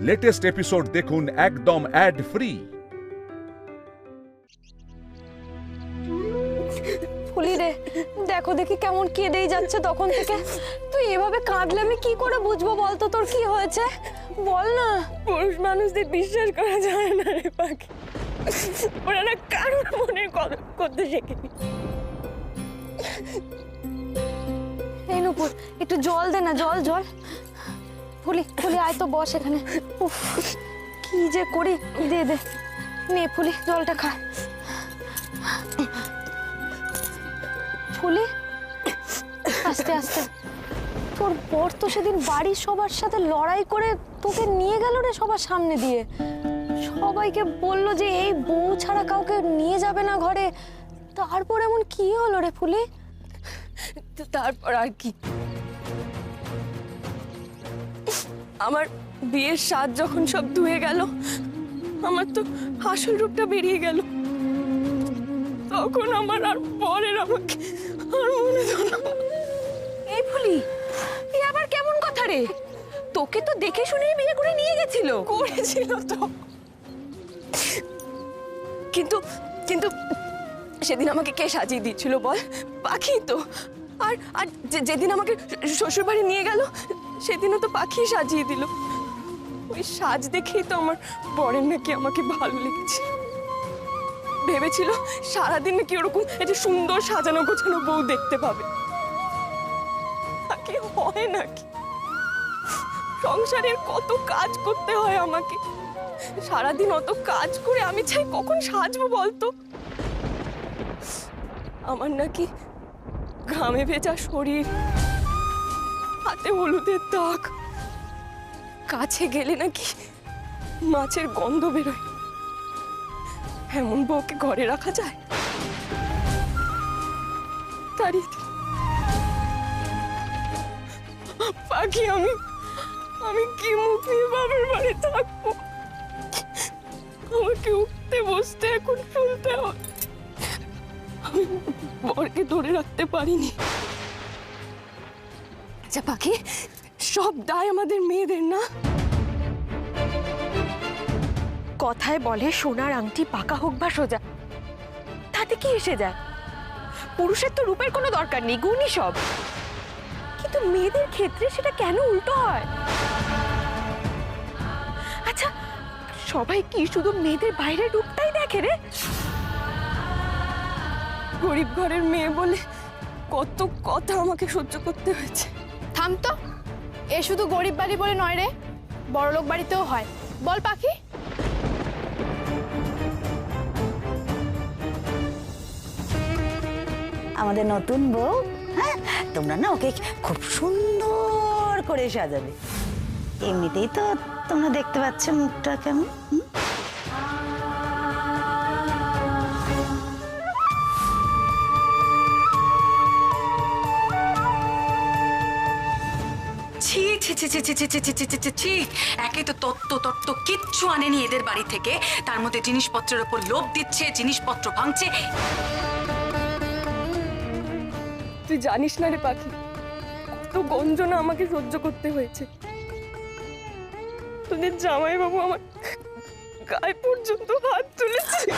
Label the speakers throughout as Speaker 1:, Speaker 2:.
Speaker 1: Latest episode দেখুন একদম add free.
Speaker 2: ফুলি রে, দেখো দেখি কেমন কেঁদেই যাচ্ছে তখন থেকে। তুই এভাবে কাঁদলে আমি কি করে বুঝবো বলতো তোর কি হয়েছে? বল না।
Speaker 3: পুরুষ মানুষদের বিশ্বাস করা যায় না রে পাখি, ওরা না কারোর মনে করতে শেখেনি।
Speaker 2: এই নুপুর, একটু জল দে না, জল জল। ফুলি ফুলি আয় তো, বস এখানে। উফ, কি যে করি। দে দে, নে ফুলি জলটা খা। ফুলি আস্তে আস্তে। তোর বর তো সেদিন বাড়ির সবার সাথে লড়াই করে তোকে নিয়ে গেল রে সবার সামনে দিয়ে। সবাইকে বললো যে এই বউ ছাড়া কাউকে নিয়ে যাবে না ঘরে। তারপর এমন কি হলো রে ফুলি?
Speaker 3: তারপর আর কি, আমার বিয়ের স্বাদ যখন সব ধুয়ে গেল, আমার তো আসল রূপটা বেরিয়ে গেল। তখন আমার আর পরের আমাকে আর মনে হলো।
Speaker 2: এই ফুলি, এই আবার কেমন কথা রে? তোকে তো দেখে শুনেই বিয়ে করে নিয়ে গেছিল।
Speaker 3: করেছিল তো, কিন্তু কিন্তু সেদিন আমাকে কে সাজিয়ে দিয়েছিল বল? পাখি তো। আর আর যেদিন আমাকে শ্বশুর বাড়ি নিয়ে গেল, সেদিনও তো পাখি সাজিয়ে দিল। ওই সাজ দেখেই তো আমার বরের নাকি আমাকে ভালো লেগেছে। ভেবেছিল সারাদিন নাকি ওরকম একটা সুন্দর সাজানো গোছানো বউ দেখতে পাবে। তাকে হয় নাকি? সংসারের কত কাজ করতে হয় আমাকে, সারাদিন অত কাজ করে আমি চাই কখন সাজবো বলতো? আমার নাকি ঘামে ভেজা শরীর, হাতে হলুদের দাগ, কাছে গেলে নাকি মাছের গন্ধ বেরোয়। এমন বউকে ঘরে রাখা যায়? তারিখ পাখি, আমি কি মুখ নিয়ে বাবার বাড়ি থাকবো? আমাকে উঠতে বসতে এখন শুনতে হয়। আমি বরকে ধরে রাখতে পারিনি। আচ্ছা পাখি, সব দায় আমাদের মেয়েদের না?
Speaker 2: কথায় বলে সোনার আংটি পাকা হোক বা সোজা, তাতে কি এসে যায়? পুরুষের তো রূপের কোনো দরকার নেই, গুণই সব। কিন্তু মেয়েদের ক্ষেত্রে সেটা কেন উল্টো হয়? আচ্ছা, সবাই কি শুধু মেয়েদের বাইরের রূপটাই দেখে রে?
Speaker 3: গরিব ঘরের মেয়ে বলে কত কথা আমাকে সহ্য করতে হয়েছে।
Speaker 4: থাম তো, এ শুধু গরিব বাড়ি বলে নয় রে, বড়লোক বাড়িতেও হয়। বল পাখি।
Speaker 5: আমাদের নতুন বউ, হ্যাঁ, তোমরা না ওকে খুব সুন্দর করে সাজাবে। এমনিতেই তো তোমরা দেখতে পাচ্ছ মুখটা কেমন।
Speaker 6: ছি ছি ছি ছি ছি ছি ছি ছি ছি ছি ছি ছি। একে তো তত্ত্ব কিচ্ছু আনেনি এদের বাড়ি থেকে, তার মধ্যে জিনিসপত্রের উপর লোভ দিচ্ছে, জিনিসপত্র ভাঙছে।
Speaker 3: তুই জানিস না রে পাখি, কত গঞ্জনা আমাকে সহ্য করতে হয়েছে। তোদের জামাইবাবু আমার গায়ে পর্যন্ত হাত তুলেছে।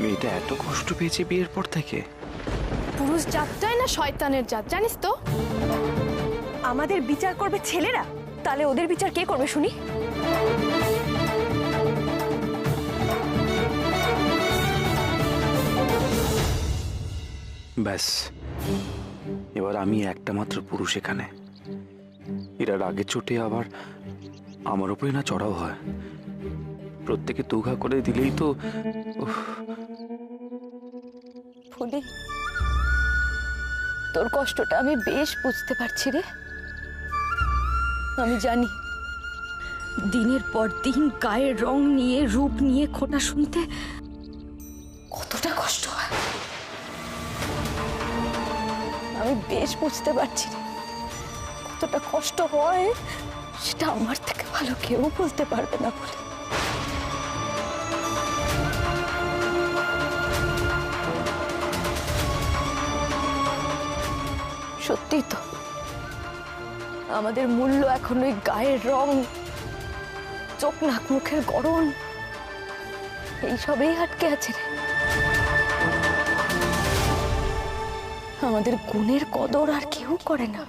Speaker 7: মেয়েটা এত কষ্ট পেয়েছে বিয়ের পর থেকে।
Speaker 4: পুরুষ জাতটাই না শয়তানের জাত, জানিস তো?
Speaker 2: আমাদের বিচার করবে ছেলেরা, তাহলে ওদের বিচার কে করবে শুনি?
Speaker 7: ব্যাস, এবার আমি একটা মাত্র পুরুষ এখানে। এরা রাগে চোটে আবার আমার উপরে না চড়াও হয়। প্রত্যেকে দুঘা করে দিলেই তো।
Speaker 2: ফুলি, তোর কষ্টটা আমি বেশ বুঝতে পারছি রে। আমি জানি দিনের পর দিন গায়ের রং নিয়ে, রূপ নিয়ে খোটা শুনতে কতটা কষ্ট হয়। আমি বেশ বুঝতে পারছি রে, কতটা কষ্ট হয় সেটা আমার থেকে ভালো কেউ বলতে পারবে না বলে। সত্যি তো আমাদের মূল্য এখন ওই গায়ের রং, চোখ নাক মুখের গড়ন, এইসবেই আটকে আছে রে। আমাদের গুণের কদর আর কেউ করে না।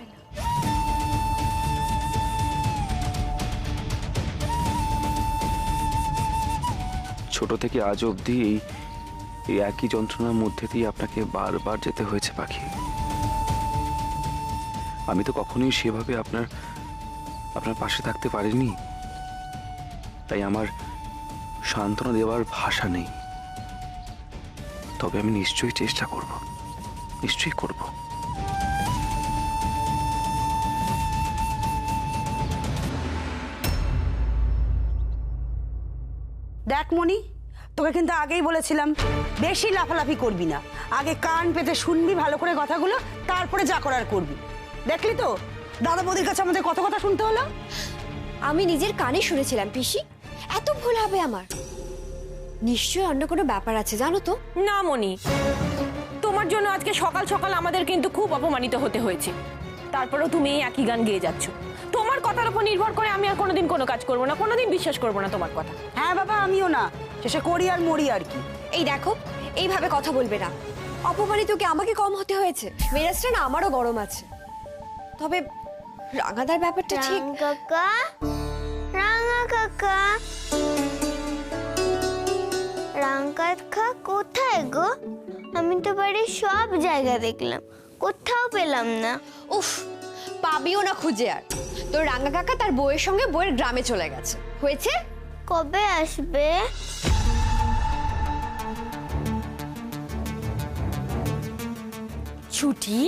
Speaker 7: ছোট থেকে আজ অবধি এই একই যন্ত্রণার মধ্যে দিয়ে আপনাকে বারবার যেতে হয়েছে পাখি। আমি তো কখনোই সেভাবে আপনার পাশে থাকতে পারিনি, তাই আমার সান্ত্বনা দেওয়ার ভাষা নেই। তবে আমি নিশ্চয়ই চেষ্টা করব, নিশ্চয়ই করব।
Speaker 5: দেখ মনি, তোকে কিন্তু আগেই বলেছিলাম বেশি লাফালাফি করবি না, আগে কান পেতে শুনবি ভালো করে কথাগুলো, তারপরে যা করার করবি। দেখলি তো দাদা বৌদির কাছে আমাদের কত কথা শুনতে হলো।
Speaker 8: আমি নিজের কানে শুনেছিলাম পিসি, এত ভুল হবে আমার? নিশ্চয়ই অন্য কোনো ব্যাপার আছে, জানো তো।
Speaker 3: না মনি, তোমার জন্য আজকে সকাল সকাল আমাদের কিন্তু খুব অপমানিত হতে হয়েছে। তারপরেও তুমি এই একই গান গেয়ে যাচ্ছ। তোমার কথার উপর নির্ভর করে আমি আর কোনোদিন কোনো কাজ করবো না, কোনোদিন বিশ্বাস করবো না তোমার কথা।
Speaker 5: হ্যাঁ বাবা, আমিও না, শেষে করি আর মরি আর কি।
Speaker 8: এই দেখো, এইভাবে কথা বলবে না। অপমানিত কি আমাকে কম হতে হয়েছে? মেজাজটা না আমারও গরম আছে। তবে রাঙাদার ব্যাপারটা ঠিক।
Speaker 9: কাকা, রাঙা কাকা, রাঙ্গা কোথায় গো? আমি তো বাড়ির সব জায়গা দেখলাম, কোথাও পেলাম না।
Speaker 8: উফ, পাবিও না খুঁজে আর। তোর রাঙা কাকা তার বউয়ের সঙ্গে বউয়ের গ্রামে চলে গেছে। হয়েছে?
Speaker 9: কবে আসবে?
Speaker 3: ছুটি?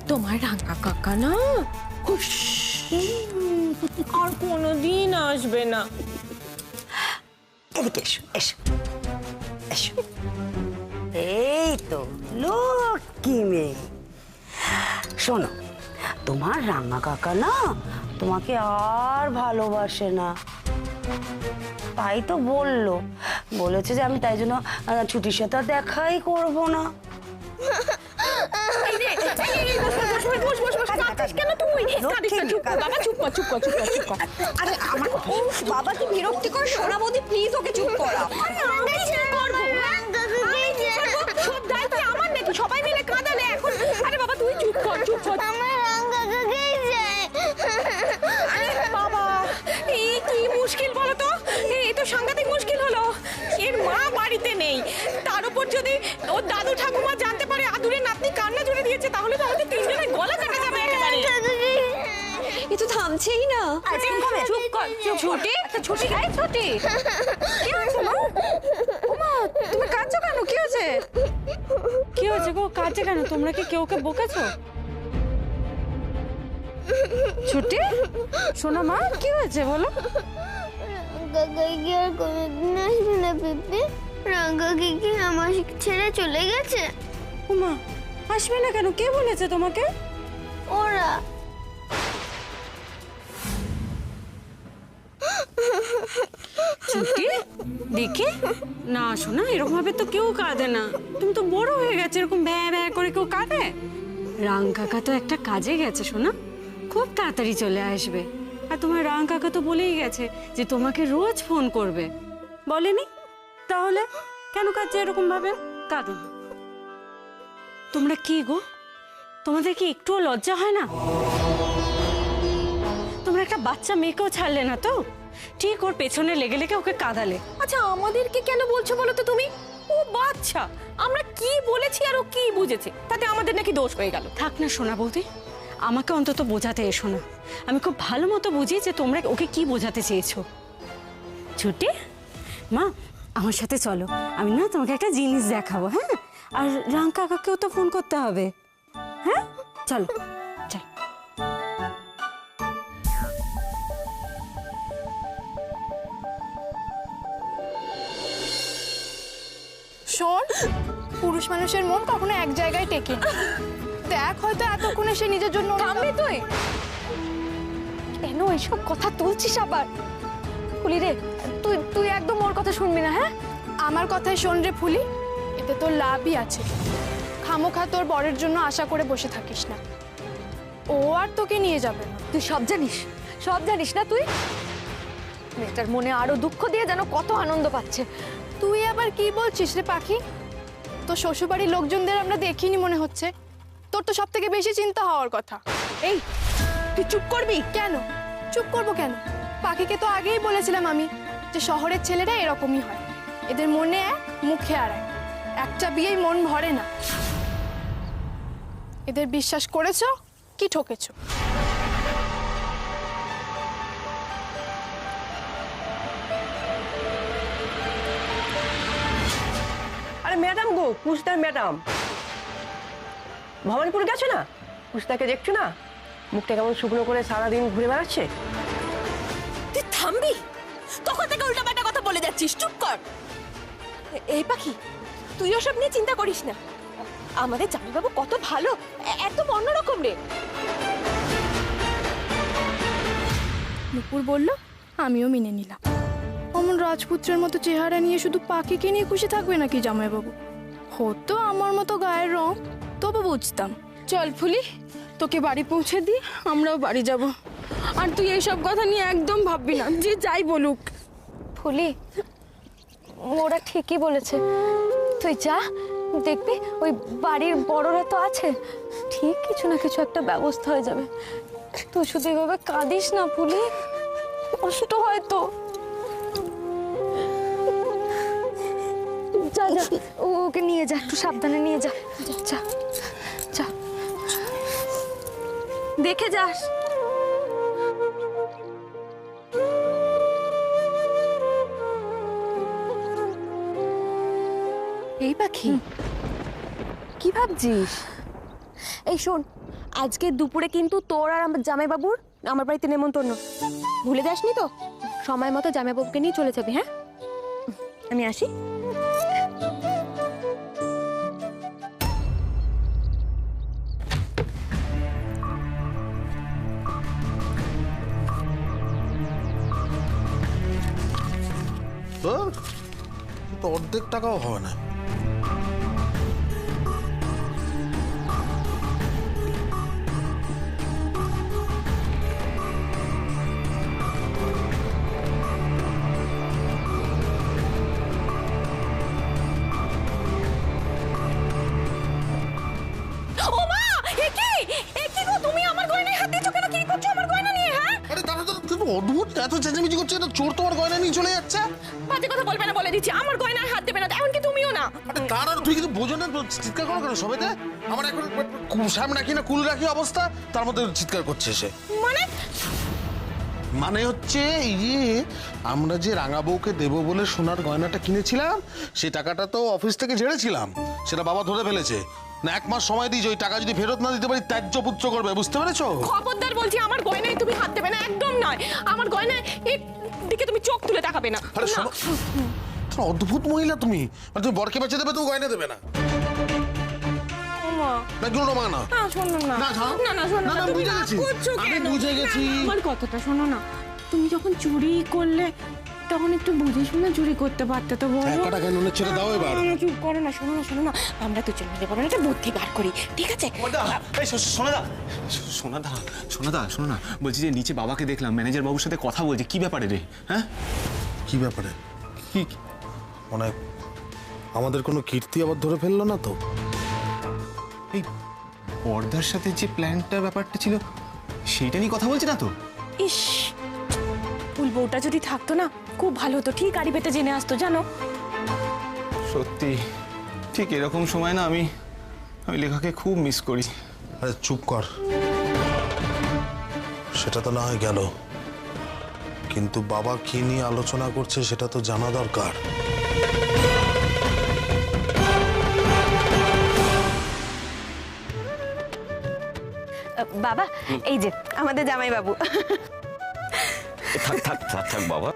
Speaker 3: তোমার রাঙা কাকা না আর কোনোদিন আসবে না।
Speaker 5: এদিকে এসো, এসো, এসো। এই তো লক্ষ্মী মেয়ে। শোনো, তোমার রাঙা কাকা না তোমাকে আর ভালোবাসে না, তাই তো বলেছে যে আমি তাই জন্য ছুটির সাথে আর দেখাই করবো না।
Speaker 8: বাবা কি বিরক্তিকর? সোনা বৌদি প্লিজ ওকে চুপ করা। আমার নাকি সবাই মিলে কাঁদালে এখন? আরে বাবা তুই চুপ কর, চুপ কর।
Speaker 9: আমার রাঙ্গা কাকাই যায়।
Speaker 3: বাবা এই কি মুশকিল বলো তো? এই তো সাংঘাতিক মুশকিল হলো। এর মা বাড়িতে নেই, তার উপর যদি ওর দাদু ঠাকুমা জানতে পারে আদুরে নাতনি কান্না জুড়ে দিয়েছে, তাহলে তো আমাদের তিনজনের গলা কাটা যাবে একেবারে।
Speaker 8: এ তো থামছেই না।
Speaker 3: চুপ কর। ছুটি, ছুটি গাই ছুটি। কি হয়েছে মা? ওমা তুমি কাঁদছো কেন? কি হয়েছে? কি হয়েছে গো? কাঁদছে কেন? তোমরা কি কেউ ওকে বকেছো? ছুটি শোনো মা, কি হয়েছে বলো?
Speaker 9: কাকাই কি আর কোনোদিন আসবে না পিপি? রাঙ্গা কি আমার ছেড়ে চলে গেছে?
Speaker 3: ওমা আসবে না কেন? কে বলেছে তোমাকে?
Speaker 9: ওরা।
Speaker 10: ছুটি দেখে না শোনা, এরকম ভাবে তো কেউ কাঁদে না। তুমি তো বড় হয়ে গেছে, এরকম ভ্যা ভ্যা করে কেউ কাঁদে? রাং কাকা তো একটা কাজে গেছে শোনা, খুব তাড়াতাড়ি চলে আসবে। আর তোমার রাং কাকা তো বলেই গেছে যে তোমাকে রোজ ফোন করবে, বলেনি? তাহলে কেন কাঁদছে এরকম ভাবে? কাঁদো না। তোমরা কি গো, তোমাদের কি একটুও লজ্জা হয় না? তোমরা একটা বাচ্চা মেয়েকেও ছাড়লে না তো, ঠিক ওর পেছনে লেগে লেগে ওকে কাঁদালে।
Speaker 3: আচ্ছা আমাদেরকে কেন বলছো বলো তো তুমি? ও বাচ্চা, আমরা কি বলেছি আর ও কি বুঝেছে, তাতে আমাদের নাকি দোষ হয়ে গেল?
Speaker 10: থাক না সোনা বৌদি, আমাকে অন্তত বোঝাতে এসো না। আমি খুব ভালো মতো বুঝি যে তোমরা ওকে কি বোঝাতে চেয়েছো। ছুটি মা, আমার সাথে চলো, আমি না তোমাকে একটা জিনিস দেখাবো। হ্যাঁ, আর রাং কাকাকেও তো ফোন করতে হবে। হ্যাঁ চলো, চল।
Speaker 4: শোন, পুরুষ মানুষের মন কখনো এক জায়গায় টেকে না। দেখ, হয়তো এতক্ষণে সে নিজের জন্য।
Speaker 2: থামবি তুই? কেন এসব কথা তুলছিস আবার? ফুলি রে, তুই একদম ওর কথা শুনবি না। হ্যাঁ,
Speaker 4: আমার কথাই শোন রে ফুলি, এতে তোর লাভই আছে। খামোখা তোর বরের জন্য আশা করে বসে থাকিস না। ও আর তোকে নিয়ে যাবে না।
Speaker 2: তুই সব জানিস না তুই? মেয়েটার মনে আরো দুঃখ দিয়ে যেন কত আনন্দ পাচ্ছে।
Speaker 4: তুই আবার কি বলছিস রে পাখি? তোর শ্বশুরবাড়ির লোকজনদের আমরা দেখিনি মনে হচ্ছে। তোর তো সব থেকে বেশি চিন্তা হওয়ার কথা।
Speaker 3: এই তুই চুপ করবি?
Speaker 4: কেন চুপ করবো কেন? পাখিকে তো আগেই বলেছিলাম আমি যে শহরের ছেলেরা এরকমই হয়, এদের মনে এক মুখে আর এক, একটা বিয়েই মন ভরে না। এদের বিশ্বাস করেছো কি ঠকেছো?
Speaker 3: আরে ম্যাডাম গো, পুষ্তার ম্যাডাম, ভবানীপুর গেছো না? পুষ্তাকে দেখছো না? মুখটা কেমন শুকনো করে সারাদিন ঘুরে বেড়াচ্ছে। তুই থামবি? তখন থেকে উল্টাপাল্টা কথা বলে যাচ্ছিস, চুপ কর। এই পাখি, তুই ওসব নিয়ে চিন্তা করিস না। আমাদের জামাইবাবু কত ভালো, একদম অন্যরকম রে।
Speaker 4: নুপুর বলল, আমিও মেনে নিলাম। অমন রাজপুত্রের মতো চেহারা নিয়ে শুধু পাখিকে নিয়ে খুশি থাকবে নাকি জামাইবাবু? হতো আমার মতো গায়ের রং, তবু বুঝতাম।
Speaker 10: চল ফুলি, তোকে বাড়ি পৌঁছে দিই, আমরাও বাড়ি যাব। আর তুই এইসব কথা নিয়ে একদম ভাববি না, যে যাই বলুক।
Speaker 2: ফুলি, ওরা ঠিকই বলেছে। তুই যা, দেখবি ওই বাড়ির বড়রা তো আছে, ঠিক কিছু না কিছু একটা ব্যবস্থা হয়ে যাবে। তুই শুধু এভাবে কাঁদিস না ফুলি, কষ্ট হয় তো। যা যা, ওকে নিয়ে যা, একটু সাবধানে নিয়ে যা। যা যা, দেখে যাস।
Speaker 3: এই পাখি, কি ভাবছিস? এই শোন, আজকে দুপুরে কিন্তু তোর আর আমার জামাইবাবুর আমার বাড়িতে নেমন্তন্ন, ভুলে যাসনি তো? সময় মতো জামাইবাবুকে নিয়ে চলে যাবি, হ্যাঁ? আমি আসি।
Speaker 11: তো অর্ধেক টাকাও হবে না। অদ্ভুত, এত চেঁচামেচি করছে, এটা চোর তোমার গয়না নিয়ে চলে যাচ্ছে।
Speaker 3: বাজে কথা বলবে না বলে দিচ্ছি, আমার গয়নায় হাত দেবে না, এমনকি তুমিও না।
Speaker 11: আরে তার আর তুই কিন্তু বোঝো না, চিৎকার করো কেন সবেতে? আমার এখন সামনে রাখি না কুল রাখি অবস্থা, তার মধ্যে চিৎকার করছে সে। মানে হচ্ছে এই যে আমরা যে রাঙা বউকে দেবো বলে সোনার গয়নাটা কিনেছিলাম, সেই টাকাটা তো অফিস থেকে ঝেড়েছিলাম, সেটা বাবা ধরে ফেলেছে। না 1 মাস সময় দিয়েছে, ওই টাকা যদি ফেরত না দিতে পারি ত্যায্য পুত্র করবে, বুঝতে পেরেছো?
Speaker 3: খবরদার বলছি, আমার গয়নায় তুমি হাত দেবে না, একদম নয়। আমার গয়নায় এর দিকে তুমি চোখ তুলে তাকাবে না।
Speaker 11: আরে শোনো, অদ্ভুত মহিলা তুমি। মানে তুমি বরকে বেঁচে দেবে, তুমি গয়না দেবে না? না গুলো মা না,
Speaker 10: শোনো না,
Speaker 11: না
Speaker 10: শোনো না,
Speaker 11: বুঝে গেছি, আমি বুঝে গেছি।
Speaker 10: আমার কথাটা শোনো না, তুমি যখন চুরি করলে তখন একটু বুঝে শুনে চুরি করতে পারতে তো, বলো।
Speaker 11: টাকাটা কেন ছেড়ে দাও এবার।
Speaker 10: চুপ করো না, শোনো না, আমরা তো চলে যাবো না, একটা বুদ্ধি বার করি, ঠিক আছে?
Speaker 12: শোনো না, বলছি যে নিচে বাবাকে দেখলাম ম্যানেজার বাবুর সাথে কথা বলছে, কি ব্যাপারে রে? হ্যাঁ,
Speaker 11: কি ব্যাপারে?
Speaker 12: কি
Speaker 11: মানে আমাদের কোনো কীর্তি আবার ধরে ফেললো না তো?
Speaker 12: এই পর্দার সাথে যে প্ল্যানটা ব্যাপারটা ছিল, সেইটা নিয়ে কথা বলছে না তো?
Speaker 10: ইস, ফুল বউটা যদি থাকতো না, খুব ভালো হতো, ঠিক আড়ি পেতে জেনে আসতো, জানো?
Speaker 12: সত্যি, ঠিক এরকম সময় না আমি লেখাকে খুব মিস করি।
Speaker 11: আরে চুপ কর, সেটা তো না হয় গেল, কিন্তু বাবা কি নিয়ে আলোচনা করছে সেটা তো জানা দরকার।
Speaker 3: বাবা, এই যে আমাদের জামাইবাবু।
Speaker 13: থাক বাবা,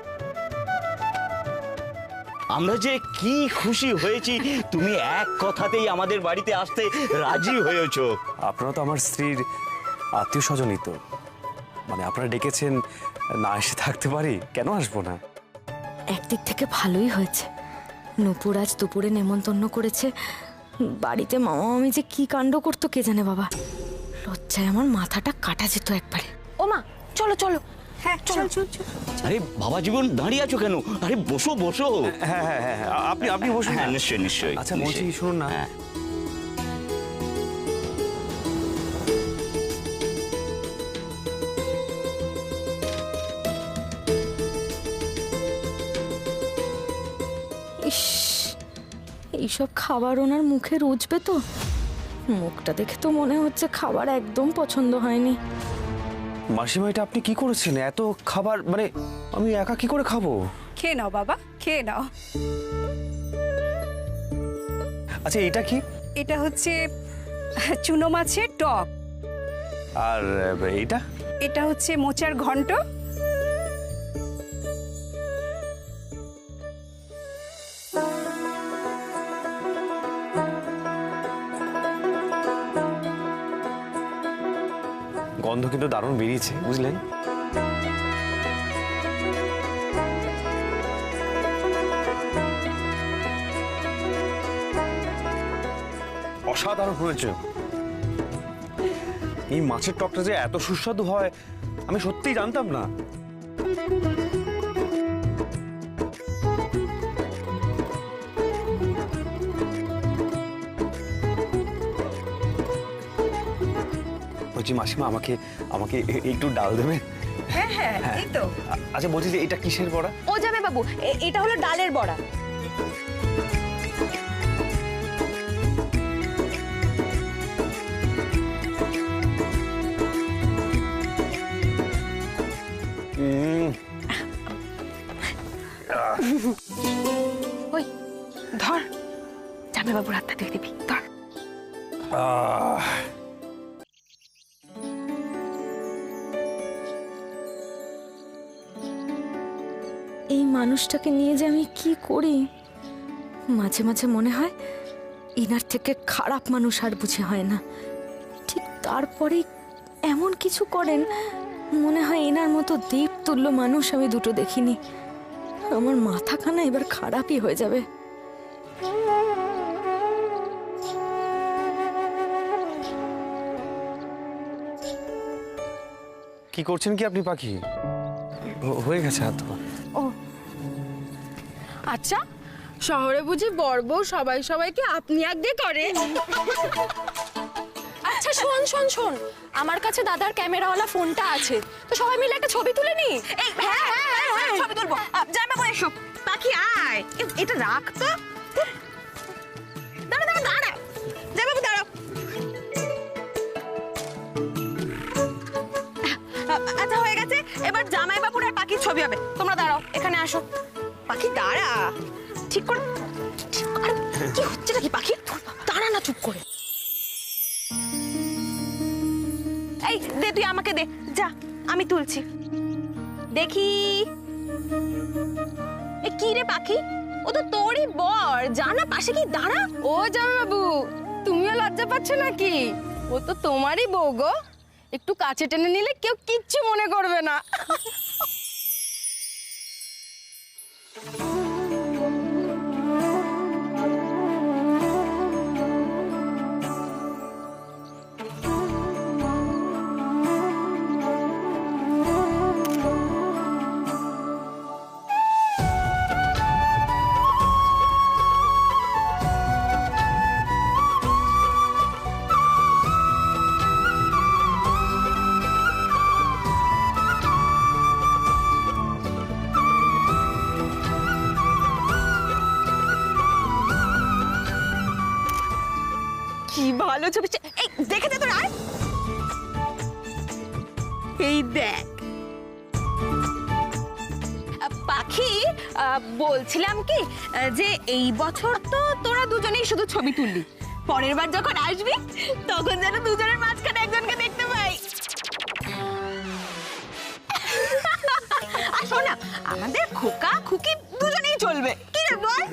Speaker 13: আমরা যে কি খুশি হয়েছি, তুমি এক কথাতেই আমাদের বাড়িতে আসতে রাজি হয়েছো।
Speaker 7: আপনারা তো আমার স্ত্রীর আত্মীয় স্বজনই তো, মানে আপনারা ডেকেছেন, না এসে থাকতে পারি? কেন আসবো না?
Speaker 2: একদিক থেকে ভালোই হয়েছে, নূপুর আজ দুপুরে নেমন্তন্ন করেছে। বাড়িতে মামা মামি যে কি কাণ্ড করতো কে জানে বাবা। লজ্জায় আমার মাথাটা কাটা যেত একবারে। ও মা, চলো চলো।
Speaker 8: হ্যাঁ চল চল চল।
Speaker 13: আরে বাবা জীবন দাঁড়িয়ে আছো কেন? আরে বসো বসো।
Speaker 7: হ্যাঁ হ্যাঁ হ্যাঁ, আপনি বসুন।
Speaker 13: হ্যাঁ নিশ্চয়ই নিশ্চয়ই।
Speaker 7: আচ্ছা বলছি, শুনুন না,
Speaker 2: ইস, এইসব খাবার ওনার মুখে রুজবে তো? মুখটা দেখে তো মনে হচ্ছে খাবার একদম পছন্দ হয়নি।
Speaker 7: মাসিমা এটা আপনি কি করেছেন? এত খাবার মানে আমি একা কি করে খাবো?
Speaker 8: খেয়ে নাও বাবা, খেয়ে নাও।
Speaker 7: আচ্ছা এটা কি?
Speaker 8: এটা হচ্ছে চুনো মাছের টক।
Speaker 7: আর এইটা?
Speaker 8: এটা হচ্ছে মোচার ঘন্ট।
Speaker 7: গন্ধ কিন্তু দারুণ বেরিয়েছে, বুঝলেন? অসাধারণ হয়েছে। এই মাছের টকটা যে এত সুস্বাদু হয় আমি সত্যিই জানতাম না। বলছি মাসিমা, আমাকে আমাকে একটু ডাল দেবে?
Speaker 8: হ্যাঁ হ্যাঁ এই তো।
Speaker 7: আচ্ছা বলছি যে এটা কিসের বড়া?
Speaker 8: ও যাবে বাবু, এটা হলো ডালের বড়া।
Speaker 2: ওই ধর, জামাই বাবুর হাতটা দিয়ে দিবি, ধর। এই মানুষটাকে নিয়ে যে আমি কি করি, মাঝে মাঝে মনে হয় ইনার থেকে খারাপ মানুষ আর বুঝে হয় না। ঠিক তারপরে এমন কিছু করেন মনে হয় এনার মতো দ্বীপ তুল্য মানুষ আমি দুটো দেখিনি। আমার মাথাখানা এবার খারাপই হয়ে যাবে।
Speaker 7: কি করছেন কি আপনি পাখি? হয়ে গেছে হাত ধোয়া।
Speaker 4: ও আচ্ছা, শহরে বুঝি বর বউ সবাই সবাইকে আপনি আগে করে?
Speaker 3: আচ্ছা শোন শোন শোন, আমার কাছে দাদার ক্যামেরাওয়ালা ফোনটা আছে, তো সবাই মিলে একটা ছবি তুলে নি।
Speaker 8: হ্যাঁ হ্যাঁ হ্যাঁ ছবি তুলবো। জামা পরে এসো। পাখি আয়, এটা রাখ তো। দাঁড়া দাঁড়া দাঁড়া, জামা দাঁড়াও। আচ্ছা হয়ে গেছে, এবার জামাই বাবুর আর পাখির ছবি হবে। তোমরা দাঁড়াও, এখানে আসো। পাখি দাঁড়া, ঠিক করে। আরে কি হচ্ছে নাকি পাখি? দাঁড়া না চুপ করে। এই দে, তুই আমাকে দে, যা আমি তুলছি। দেখি এ কি রে পাখি, ও তো তোরই বর, জানা পাশে কি দাঁড়া।
Speaker 4: ও জামাই বাবু, তুমিও লজ্জা পাচ্ছ নাকি? ও তো তোমারই বউ গো, একটু কাছে টেনে নিলে কেউ কিচ্ছু মনে করবে না।
Speaker 8: কি ভালো ছবি। এই দেখে দে তোর, আর এই দেখ পাখি। বলছিলাম কি যে এই বছর তো তোরা দুজনেই শুধু ছবি তুললি, পরের বার যখন আসবি তখন যেন দুজনের মাঝখানে একজনকে দেখতে পাই। আর শোন না, আমাদের খোকা খুকি দুজনেই চলবে, কি রে বল?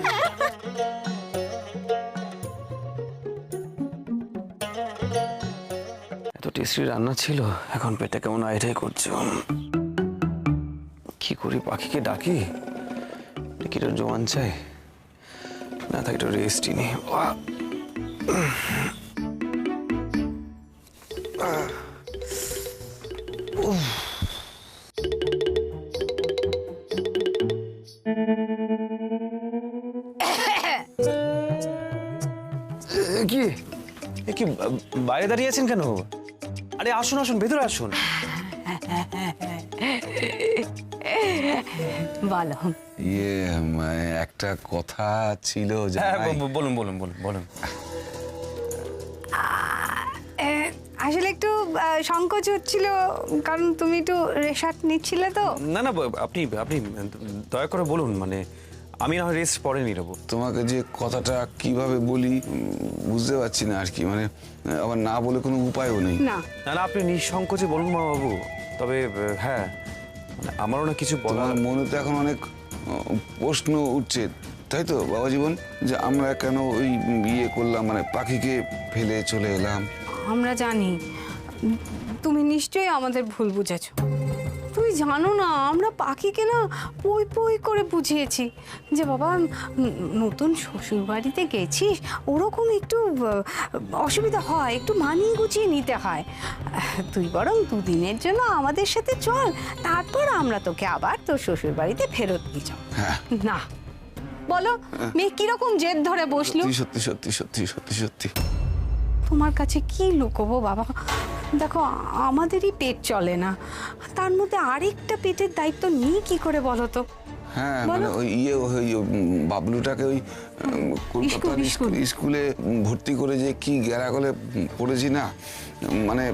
Speaker 7: এত টেস্টি রান্না ছিল, এখন পেটে কেমন আইটাই করছে। কি করি, পাখিকে ডাকি? কি জোয়ান চাই না, থাকে একটু রেস্টই নেই। কি কি বাইরে দাঁড়িয়ে আছেন কেন? আরে আসুন আসুন, ভেতরে আসুন।
Speaker 8: বলো।
Speaker 14: ইয়ে একটা কথা ছিল।
Speaker 7: বলুন বলুন বলুন বলুন।
Speaker 10: আসলে একটু সংকোচ হচ্ছিল, কারণ তুমি একটু রেশার্ট নিচ্ছিলে তো।
Speaker 7: না না, আপনি আপনি দয়া করে বলুন, মানে আমি না হয় রেস্ট পরে নিয়ে নেবো।
Speaker 14: তোমাকে যে কথাটা কিভাবে বলি বুঝতে পারছি না আর কি, মানে আবার না বলে কোনো উপায়ও নেই।
Speaker 10: না
Speaker 7: না না, আপনি নিঃসংকোচে বলুন মা বাবু। তবে হ্যাঁ, মানে আমারও না কিছু বলার।
Speaker 14: মনে তো এখন অনেক প্রশ্ন উঠছে, তাই তো বাবা জীবন, যে আমরা কেন ওই ইয়ে করলাম, মানে পাখিকে ফেলে চলে এলাম।
Speaker 10: আমরা জানি তুমি নিশ্চয়ই আমাদের ভুল বুঝেছো। তুমি জানো না, আমরা পাখিকে না পই পই করে বুঝিয়েছি যে বাবা নতুন শ্বশুর বাড়িতে গেছিস, ওরকম একটু অসুবিধা হয়, একটু মানিয়ে গুছিয়ে নিতে হয়। তুই বরং দুদিনের জন্য আমাদের সাথে চল, তারপর আমরা তোকে আবার তোর শ্বশুর বাড়িতে ফেরত নিয়ে যাব। না বলো, মেয়ে কিরকম জেদ ধরে বসলো।
Speaker 14: সত্যি সত্যি সত্যি সত্যি সত্যি।
Speaker 10: তোমার কাছে কি লুকোবো বাবা, দেখো আমাদেরই পেট চলে না, তার মধ্যে আরেকটা পেটের দায়িত্ব নিয়ে কি করে বলো তো।
Speaker 14: হ্যাঁ মানে ওই ইয়ে বাবলুটাকে ওই কলকাতার স্কুলে ভর্তি করে যে কি গেরাগলে পড়েছি না, মানে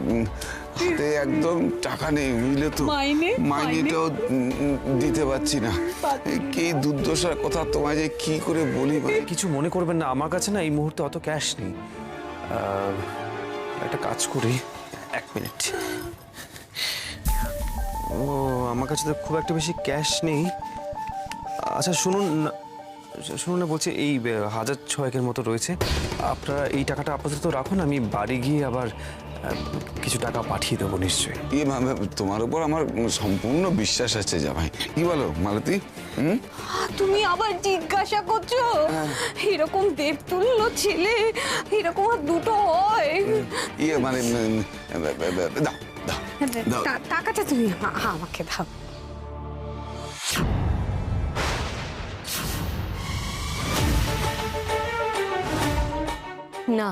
Speaker 14: হাতে একদম টাকা নেই, বুঝলে তো, মাইনেটাও দিতে পারছি না। কি দুর্দশার কথা তোমায় যে কি করে বলি।
Speaker 7: কিছু মনে করবেন না, আমার কাছে না এই মুহূর্তে অত ক্যাশ নেই। একটা কাজ করি, 1 মিনিট। ও আমার কাছে তো খুব একটা বেশি ক্যাশ নেই। আচ্ছা শুনুন না, বলছি এই 1,600 মতো রয়েছে, আপনারা এই টাকাটা আপাতত রাখুন, আমি বাড়ি গিয়ে আবার কিছু টাকা পাঠিয়ে দেবো নিশ্চয়ই।
Speaker 14: তোমার উপর আমার সম্পূর্ণ বিশ্বাস আছে জামাই, কি বলো মালতী?
Speaker 10: তুমি আবার জিজ্ঞাসা করছো? এরকম দেবতুল্য ছেলে এরকম আর দুটো হয়?
Speaker 14: ইয়ে মানে দাও দাও,
Speaker 10: টাকাটা তুমি আমাকে দাও।
Speaker 2: না